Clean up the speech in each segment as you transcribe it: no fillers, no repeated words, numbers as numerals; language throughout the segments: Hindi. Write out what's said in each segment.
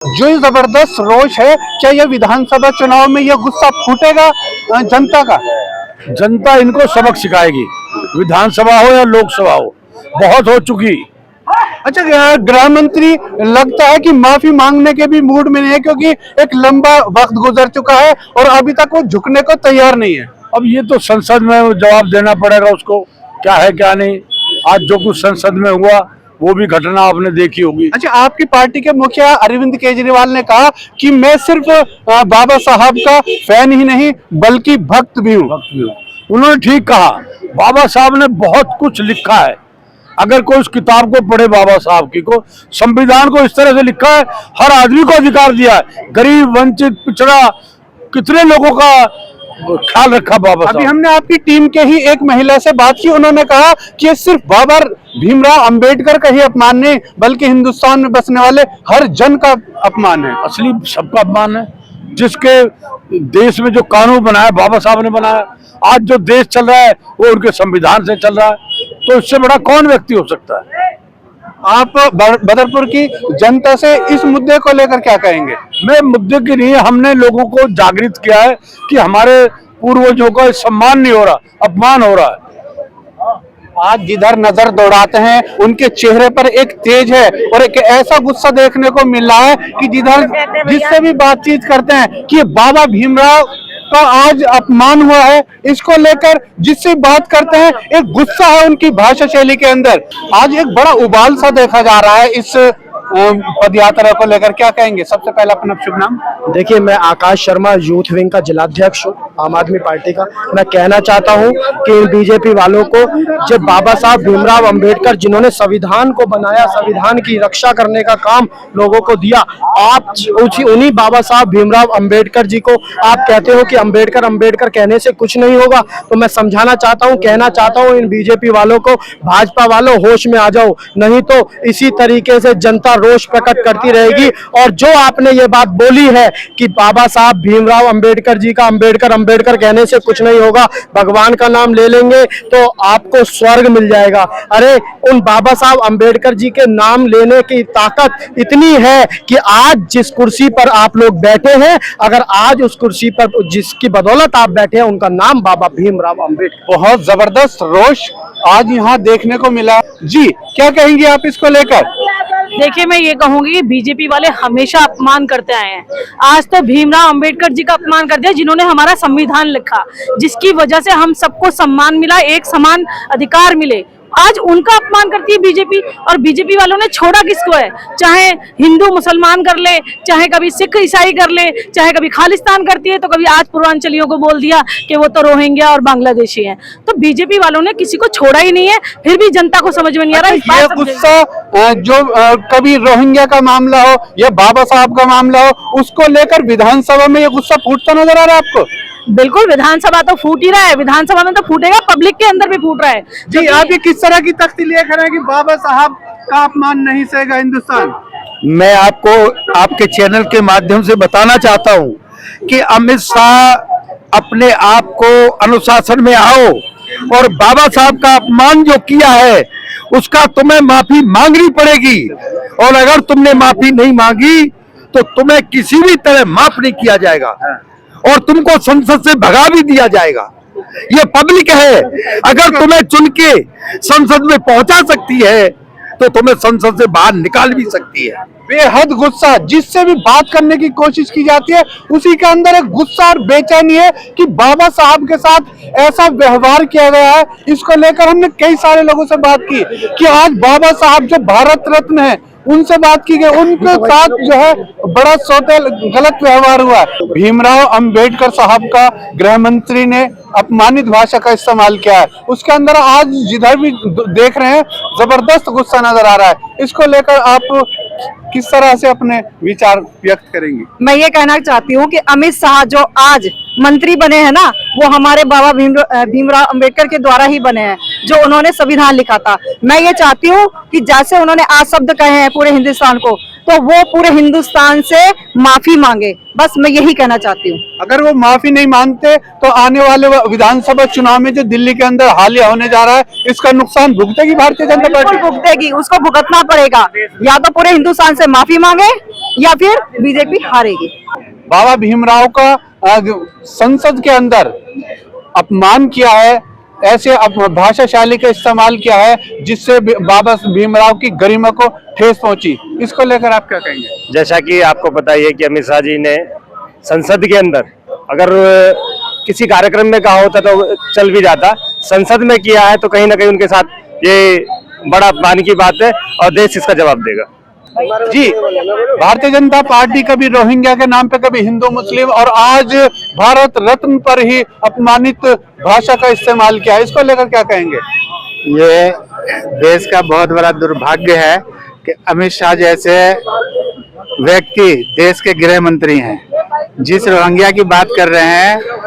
जो ये जबरदस्त रोष है, क्या ये विधानसभा चुनाव में ये गुस्सा फूटेगा जनता का? जनता इनको सबक सिखाएगी, विधानसभा हो या लोकसभा हो, बहुत हो चुकी। अच्छा, गृह मंत्री लगता है कि माफी मांगने के भी मूड में नहीं है, क्योंकि एक लंबा वक्त गुजर चुका है और अभी तक वो झुकने को तैयार नहीं है। अब ये तो संसद में जवाब देना पड़ेगा उसको, क्या है क्या नहीं। आज जो कुछ संसद में हुआ वो भी घटना आपने देखी होगी। अच्छा, आपकी पार्टी के मुखिया अरविंद केजरीवाल ने कहा कि मैं सिर्फ बाबा साहब का फैन ही नहीं बल्कि भक्त भी हूँ। उन्होंने ठीक कहा, बाबा साहब ने बहुत कुछ लिखा है। अगर कोई उस किताब को पढ़े, बाबा साहब की को, संविधान को इस तरह से लिखा है, हर आदमी को अधिकार दिया है, गरीब, वंचित, पिछड़ा, कितने लोगों का ख्याल रखा बाबा साहब। अभी हमने आपकी टीम के ही एक महिला से बात की, उन्होंने कहा कि ये सिर्फ बाबा भीमराव अंबेडकर का ही अपमान नहीं बल्कि हिंदुस्तान में बसने वाले हर जन का अपमान है। असली सबका अपमान है। जिसके देश में जो कानून बनाया बाबा साहब ने बनाया, आज जो देश चल रहा है वो उनके संविधान से चल रहा है, तो इससे बड़ा कौन व्यक्ति हो सकता है। आप बदरपुर की जनता से इस मुद्दे को लेकर क्या कहेंगे? मैं मुद्दे के लिए हमने लोगों को जागृत किया है कि हमारे पूर्वजों का सम्मान नहीं हो रहा, अपमान हो रहा है। आज जिधर नजर दौड़ाते हैं उनके चेहरे पर एक तेज है और एक ऐसा गुस्सा देखने को मिल रहा है कि जिधर जिससे भी बातचीत करते हैं कि बाबा भीमराव का आज अपमान हुआ है, इसको लेकर जिससे बात करते हैं एक गुस्सा है उनकी भाषा शैली के अंदर। आज एक बड़ा उबाल सा देखा जा रहा है इस पद यात्रा को लेकर, क्या कहेंगे? सबसे पहला अपना शुभ नाम। देखिए, मैं आकाश शर्मा, यूथ विंग का जिलाध्यक्ष हूँ, आम आदमी पार्टी का। मैं कहना चाहता हूँ कि बीजेपी वालों को, जब बाबा साहब भीमराव अंबेडकर जिन्होंने संविधान को बनाया, संविधान की रक्षा करने का काम लोगों को दिया, आप उन्हीं बाबा साहब भीमराव अंबेडकर जी को आप कहते हो कि अंबेडकर अंबेडकर कहने से कुछ नहीं होगा। तो मैं समझाना चाहता हूँ, कहना चाहता हूँ इन बीजेपी वालों को, भाजपा वालों होश में आ जाओ, नहीं तो इसी तरीके से जनता रोष प्रकट करती रहेगी। और जो आपने ये बात बोली है कि बाबा साहब भीमराव अंबेडकर जी का अंबेडकर अंबेडकर कहने से कुछ नहीं होगा, भगवान का नाम ले लेंगे तो आपको स्वर्ग मिल जाएगा। अरे, उन बाबा साहब अंबेडकर जी के नाम लेने की ताकत इतनी है कि आज जिस कुर्सी पर आप लोग बैठे हैं, अगर आज उस कुर्सी पर जिसकी बदौलत आप बैठे हैं, उनका नाम बाबा भीमराव अंबेडकर। बहुत जबरदस्त रोष आज यहाँ देखने को मिला। जी, क्या कहेंगे आप इसको लेकर? देखिए, मैं ये कहूंगी कि बीजेपी वाले हमेशा अपमान करते आए हैं। आज तो भीमराव अंबेडकर जी का अपमान कर दिया, जिन्होंने हमारा संविधान लिखा, जिसकी वजह से हम सबको सम्मान मिला, एक समान अधिकार मिले। आज उनका अपमान करती है बीजेपी, और बीजेपी वालों ने छोड़ा किसको है? चाहे हिंदू मुसलमान कर ले, चाहे कभी सिख ईसाई कर ले, चाहे कभी खालिस्तान करती है, तो कभी आज पूर्वांचलियों को बोल दिया कि वो तो रोहिंग्या और बांग्लादेशी हैं। तो बीजेपी वालों ने किसी को छोड़ा ही नहीं है, फिर भी जनता को समझ में नहीं आ रहा। ये गुस्सा जो कभी रोहिंग्या का मामला हो या बाबा साहब का मामला हो, उसको लेकर विधानसभा में ये गुस्सा फूटता नजर आ रहा है आपको? बिल्कुल, विधानसभा तो फूट ही रहा है, विधानसभा में तो फूटेगा, पब्लिक के अंदर भी फूट रहा है। जी, आप ये किस तरह की तख्ती लेकर रहे हैं कि बाबा साहब का अपमान नहीं सहेगा हिंदुस्तान? मैं आपको आपके चैनल के माध्यम से बताना चाहता हूं कि अमित शाह, अपने आप को अनुशासन में आओ, और बाबा साहब का अपमान जो किया है उसका तुम्हें माफी मांगनी पड़ेगी, और अगर तुमने माफी नहीं मांगी तो तुम्हें किसी भी तरह माफ नहीं किया जाएगा और तुमको संसद से भगा भी दिया जाएगा। ये पब्लिक है, अगर तुम्हें चुन के संसद में पहुंचा सकती है तो तुम्हें संसद से बाहर निकाल भी सकती है। बेहद गुस्सा, जिससे भी बात करने की कोशिश की जाती है उसी के अंदर एक गुस्सा और बेचैनी है कि बाबा साहब के साथ ऐसा व्यवहार किया गया है। इसको लेकर हमने कई सारे लोगों से बात की कि आज बाबा साहब जो भारत रत्न है उनसे बात की गई, उनके साथ जो है बड़ा सौतेल गलत व्यवहार हुआ है। भीमराव अंबेडकर साहब का गृह मंत्री ने अपमानित भाषा का इस्तेमाल किया है, उसके अंदर आज जिधर भी देख रहे हैं जबरदस्त गुस्सा नजर आ रहा है। इसको लेकर आप किस तरह से अपने विचार व्यक्त करेंगे? मैं ये कहना चाहती हूँ कि अमित शाह जो आज मंत्री बने हैं ना, वो हमारे बाबा भीमराव अंबेडकर के द्वारा ही बने हैं, जो उन्होंने संविधान लिखा था। मैं ये चाहती हूँ कि जैसे उन्होंने आज शब्द कहे हैं पूरे हिंदुस्तान को, तो वो पूरे हिंदुस्तान से माफी मांगे। बस मैं यही कहना चाहती हूँ। अगर वो माफी नहीं मांगते तो आने वाले विधानसभा चुनाव में जो दिल्ली के अंदर हालिया होने जा रहा है, इसका नुकसान भुगतेगी भारतीय जनता पार्टी? भुगतेगी, उसको भुगतना पड़ेगा। या तो पूरे हिंदुस्तान से माफी मांगे या फिर बीजेपी हारेगी। बाबा भीमराव का संसद के अंदर अपमान किया है, ऐसे भाषाशाली का इस्तेमाल किया है जिससे बाबा भीमराव की गरिमा को ठेस पहुंची। इसको लेकर आप क्या कहेंगे? जैसा कि आपको पता ही है कि अमित शाह जी ने संसद के अंदर अगर किसी कार्यक्रम में कहा होता तो चल भी जाता, संसद में किया है तो कहीं ना कहीं उनके साथ ये बड़ा अपमान की बात है और देश इसका जवाब देगा। जी, भारतीय जनता पार्टी कभी रोहिंग्या के नाम पे, कभी हिंदू मुस्लिम, और आज भारत रत्न पर ही अपमानित भाषा का इस्तेमाल किया है। इसको लेकर क्या कहेंगे? ये देश का बहुत बड़ा दुर्भाग्य है कि अमित शाह जैसे व्यक्ति देश के गृह मंत्री हैं, जिस रोहिंग्या की बात कर रहे हैं,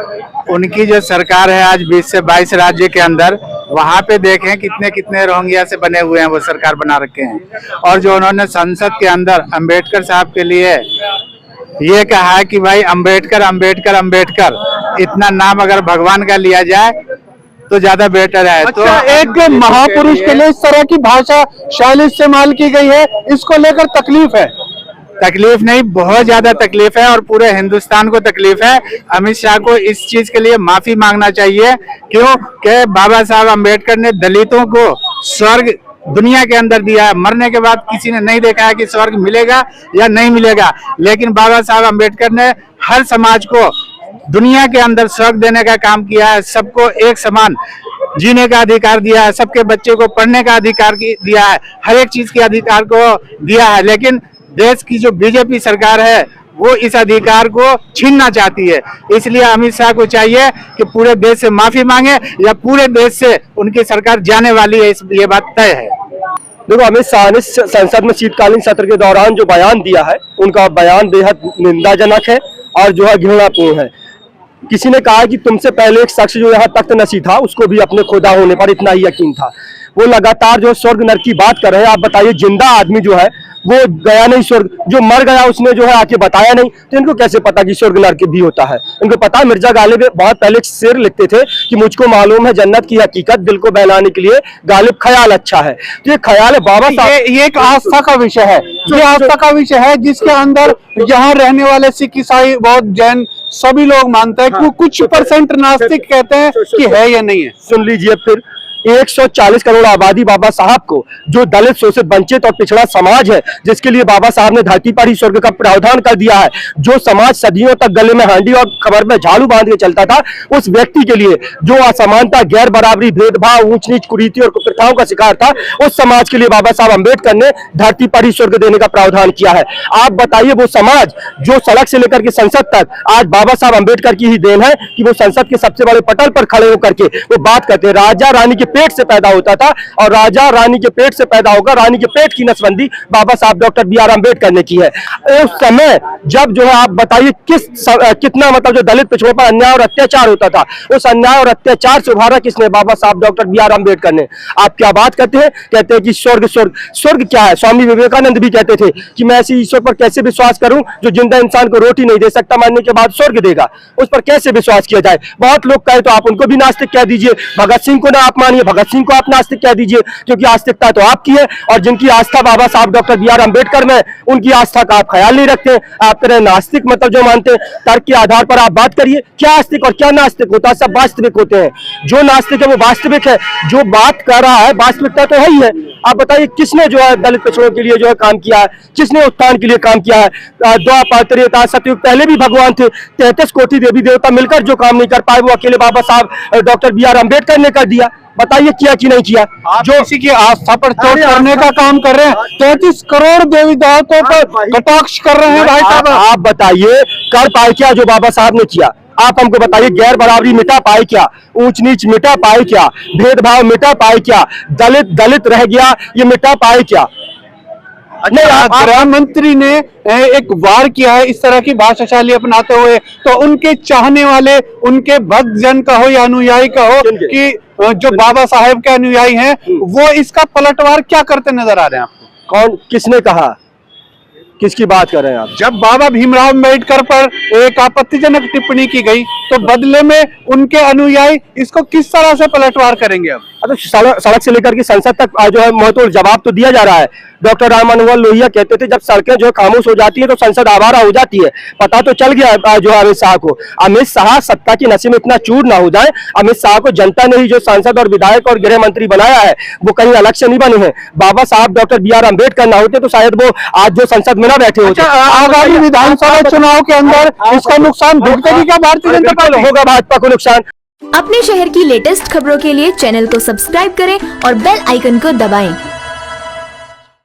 उनकी जो सरकार है आज 20 से 22 राज्य के अंदर, वहां पे देखें कितने कितने रोहिंग्या से बने हुए हैं, वो सरकार बना रखे हैं। और जो उन्होंने संसद के अंदर अंबेडकर साहब के लिए ये कहा है कि भाई अंबेडकर अंबेडकर अंबेडकर, इतना नाम अगर भगवान का लिया जाए तो ज्यादा बेटर है। अच्छा, तो एक महापुरुष के लिए इस तरह की भाषा शैली इस्तेमाल की गई है, इसको लेकर तकलीफ है? तकलीफ नहीं, बहुत ज्यादा तकलीफ है और पूरे हिंदुस्तान को तकलीफ है। अमित शाह को इस चीज के लिए माफी मांगना चाहिए। क्यों कि बाबा साहब अंबेडकर ने दलितों को स्वर्ग दुनिया के अंदर दिया है। मरने के बाद किसी ने नहीं देखा है कि स्वर्ग मिलेगा या नहीं मिलेगा, लेकिन बाबा साहब अंबेडकर ने हर समाज को दुनिया के अंदर स्वर्ग देने का काम किया है। सबको एक समान जीने का अधिकार दिया है, सबके बच्चे को पढ़ने का अधिकार दिया है, हर एक चीज के अधिकार को दिया है। लेकिन देश की जो बीजेपी सरकार है वो इस अधिकार को छीनना चाहती है। इसलिए अमित शाह को चाहिए कि पूरे देश से माफी मांगे या पूरे देश से उनकी सरकार जाने वाली है, ये बात तय है। देखो, अमित शाह ने संसद में शीतकालीन सत्र के दौरान जो बयान दिया है, उनका बयान बेहद निंदाजनक है और जो है घृणापूर्ण है। किसी ने कहा कि तुमसे पहले एक शख्स जो यहाँ तख्त नशी था, उसको भी अपने खुदा होने पर इतना ही यकीन था। वो लगातार जो स्वर्ग नरक की बात कर रहे हैं। आप बताइए, जिंदा आदमी जो है वो गया नहीं स्वर्ग, जो मर गया उसने जो है आके बताया नहीं, तो इनको कैसे पता कि स्वर्ग नरक भी होता है? इनको पता है। मिर्जा गालिब बहुत पहले एक शेर लिखते थे कि मुझको मालूम है जन्नत की हकीकत, दिल को बहलाने के लिए गालिब ख्याल अच्छा है। तो ये ख्याल है बाबा साहब, ये एक आस्था का विषय है, ये आस्था का विषय है जिसके अंदर यहाँ रहने वाले सिख, ईसाई, बौद्ध, जैन सभी लोग मानते हैं। कुछ परसेंट नास्तिक कहते हैं कि है या नहीं है। सुन लीजिए, फिर 140 करोड़ आबादी बाबा साहब को, जो दलित, शोषित, वंचित और पिछड़ा समाज है, जिसके लिए बाबा साहब ने धरती पर ही स्वर्ग का प्रावधान कर दिया है, जो समाज सदियों तक गले में हांडी और कमर में झाड़ू बांध के चलता था, उस व्यक्ति के लिए जो असमानता, गैर बराबरी, भेदभाव, ऊंच नीच, कुरीति और कुप्रथाओं का शिकार था, उस समाज के लिए बाबा साहब अंबेडकर ने धरती पर ही स्वर्ग देने का प्रावधान किया है। आप बताइए, वो समाज जो सड़क से लेकर के संसद तक आज बाबा साहब अंबेडकर की ही देन है कि वो संसद के सबसे बड़े पटल पर खड़े होकर के वो बात करते हैं। राजा रानी के पेट से पैदा होता था और राजा रानी के पेट से पैदा होगा, रानी के पेट की नसबंदी बाबा साहब डॉक्टर बी आर अम्बेडकर ने की है। उस समय जब जो है, आप बताइए कितना मतलब जो दलित पिछड़ों पर अन्याय और अत्याचार होता था, उस अन्याय और अत्याचार से उभारा किसने? बाबा साहब डॉक्टर बी आर अम्बेडकर ने। आप क्या बात करते हैं? कहते हैं कि स्वर्ग स्वर्ग स्वर्ग क्या है? स्वामी विवेकानंद भी कहते थे कि मैं ऐसी ईश्वर पर कैसे विश्वास करूं जो जिंदा इंसान को रोटी नहीं दे सकता, मारने के बाद स्वर्ग देगा, उस पर कैसे विश्वास किया जाए? बहुत लोग कहे तो आप उनको भी नास्तिक कह दीजिए। भगत सिंह को ना आप मानिए, भगत सिंह को आप नास्तिक कह दीजिए, क्योंकि आस्तिकता तो आपकी है। और जिनकी आस्था बाबा साहब डॉक्टर बी आर अम्बेडकर में, उनकी आस्था का आप ख्याल नहीं रखते। आप तरह नास्तिक मतलब जो मानते हैं, तर्क के आधार पर आप बात करिए, क्या आस्तिक और क्या नास्तिक होता है? सब वास्तविक होते हैं। जो नास्तिक है वो वास्तविक है, जो बात कर रहा है वास्तविकता तो है ही है। आप बताइए, किसने जो है दलित पिछड़ों के लिए जो है काम किया है? किसने उत्थान के लिए काम किया है? द्वापर, त्रेता, सतयुग, पहले भी भगवान थे। 33 कोटि देवी देवता मिलकर जो काम नहीं कर पाए, वो अकेले बाबा साहब डॉक्टर बी आर अम्बेडकर ने कर दिया। बताइए किया कि नहीं किया? आप जो किसी की आस्था पर चोट करने का काम कर रहे हैं, 33 करोड़ देवी देवताओं पर कटाक्ष कर रहे हैं भाई साहब। आप बताइए, कर पाए क्या जो बाबा साहब ने किया? आप हमको बताइए, गैर बराबरी मिटा पाए क्या? ऊंच नीच मिटा पाए क्या? भेदभाव मिटा पाए क्या? दलित दलित रह गया, ये मिटा पाए क्या? नहीं, गृह मंत्री ने एक वार किया है इस तरह की भाषाशैली अपनाते हुए, तो उनके चाहने वाले, उनके भक्त जन का हो या अनुयायी का हो, कि जो बाबा साहेब के अनुयायी हैं वो इसका पलटवार क्या करते नजर आ रहे हैं आपको? कौन, किसने कहा, किसकी बात कर रहे हैं आप? जब बाबा भीमराव अम्बेडकर पर एक आपत्तिजनक टिप्पणी की गई तो बदले में उनके अनुयायी इसको किस तरह से पलटवार करेंगे? अब सड़क से लेकर के संसद तक जो है महत्वपूर्ण जवाब तो दिया जा रहा है। डॉक्टर राम मनोहर लोहिया कहते थे जब सड़कें जो है खामोश हो जाती है तो संसद आवारा हो जाती है। पता तो चल गया जो अमित शाह को। अमित शाह सत्ता की नशे में इतना चूर ना हो जाए। अमित शाह को जनता ने ही जो सांसद और विधायक और गृह मंत्री बनाया है वो कहीं अलग से नहीं बने हैं। बाबा साहब डॉक्टर BR अम्बेडकर ना होते तो शायद वो आज जो संसद में ना बैठे होते। आगामी विधानसभा चुनाव के अंदर इसका नुकसान भुगतेगी क्या भारतीय जनता पार्टी? होगा भाजपा को नुकसान। अपने शहर की लेटेस्ट खबरों के लिए चैनल को सब्सक्राइब करें और बेल आइकन को दबाएं।